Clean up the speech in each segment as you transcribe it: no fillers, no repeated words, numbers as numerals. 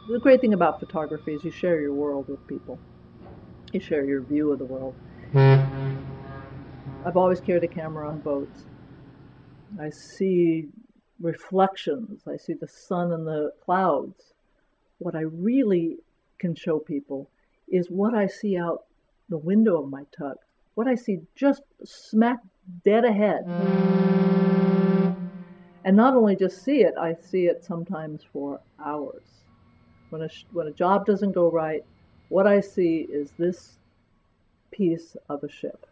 The great thing about photography is you share your world with people. You share your view of the world. I've always carried a camera on boats. I see reflections. I see the sun and the clouds. What I really can show people is what I see out the window of my tug, what I see just smack dead ahead. And not only just see it, I see it sometimes for hours. When a job doesn't go right, what I see is this piece of a ship.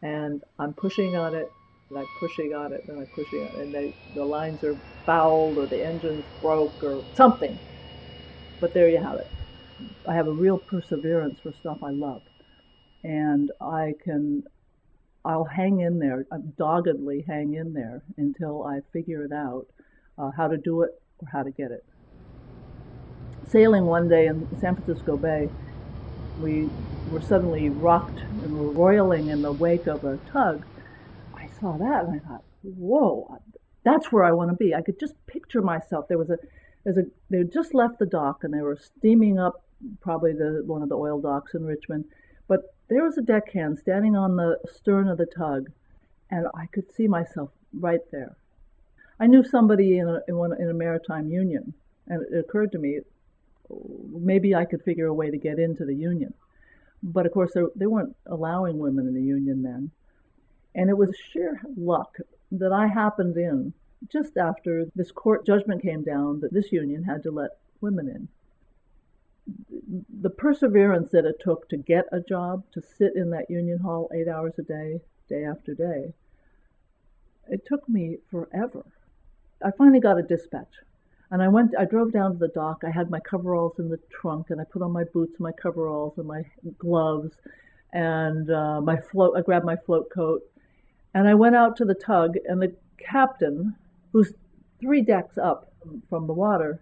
And I'm pushing on it, and I'm pushing on it, and I'm pushing on it, and the lines are fouled, or the engine's broke, or something. But there you have it. I have a real perseverance for stuff I love. And I'll hang in there, doggedly hang in there until I figure it out, how to do it or how to get it. Sailing one day in San Francisco Bay, we were suddenly rocked and were roiling in the wake of a tug. I saw that and I thought, whoa, that's where I want to be. I could just picture myself. They had just left the dock and they were steaming up probably one of the oil docks in Richmond. But there was a deckhand standing on the stern of the tug, and I could see myself right there. I knew somebody in a maritime union, and it occurred to me, maybe I could figure a way to get into the union. But of course, they weren't allowing women in the union then. And it was sheer luck that I happened in just after this court judgment came down that this union had to let women in. The perseverance that it took to get a job, to sit in that union hall 8 hours a day, day after day, it took me forever. I finally got a dispatch, and I drove down to the dock. I had my coveralls in the trunk, and I put on my boots, my coveralls, and my gloves, and my float. I grabbed my float coat, and I went out to the tug, and the captain, who's 3 decks up from the water,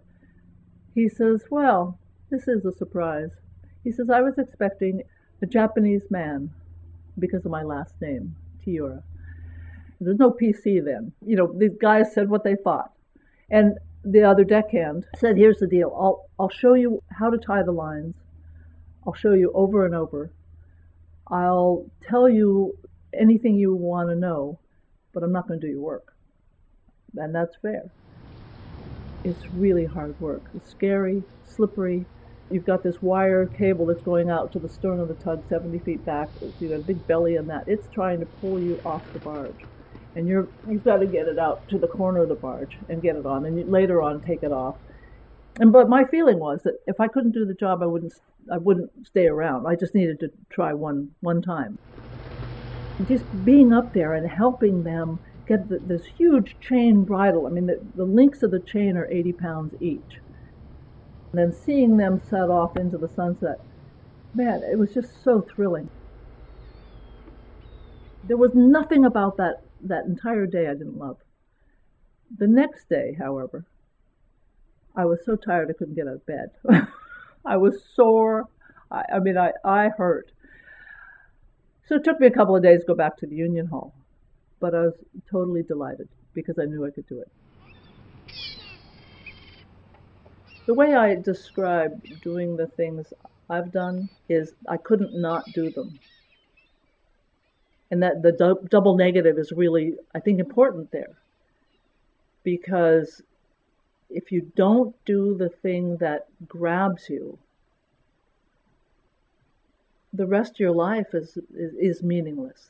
he says, well, this is a surprise. He says, I was expecting a Japanese man because of my last name, Tiura. There's no PC then. These guys said what they thought. And the other deckhand said, here's the deal. I'll show you how to tie the lines. I'll show you over and over. I'll tell you anything you want to know, but I'm not going to do your work. And that's fair. It's really hard work. It's scary, slippery. You've got this wire cable that's going out to the stern of the tug 70 feet back. You've got a big belly in that. It's trying to pull you off the barge. And you've got to get it out to the corner of the barge and get it on, and later on take it off. But my feeling was that if I couldn't do the job, I wouldn't stay around. I just needed to try one time. Just being up there and helping them get this huge chain bridle. I mean, the links of the chain are 80 pounds each. And then seeing them set off into the sunset, man, it was just so thrilling. There was nothing about that entire day I didn't love. The next day, however, I was so tired I couldn't get out of bed. I was sore. I hurt. So it took me a couple of days to go back to the union hall. But I was totally delighted because I knew I could do it. The way I describe doing the things I've done is I couldn't not do them. And that the double negative is really, I think, important there. Because if you don't do the thing that grabs you, the rest of your life is meaningless.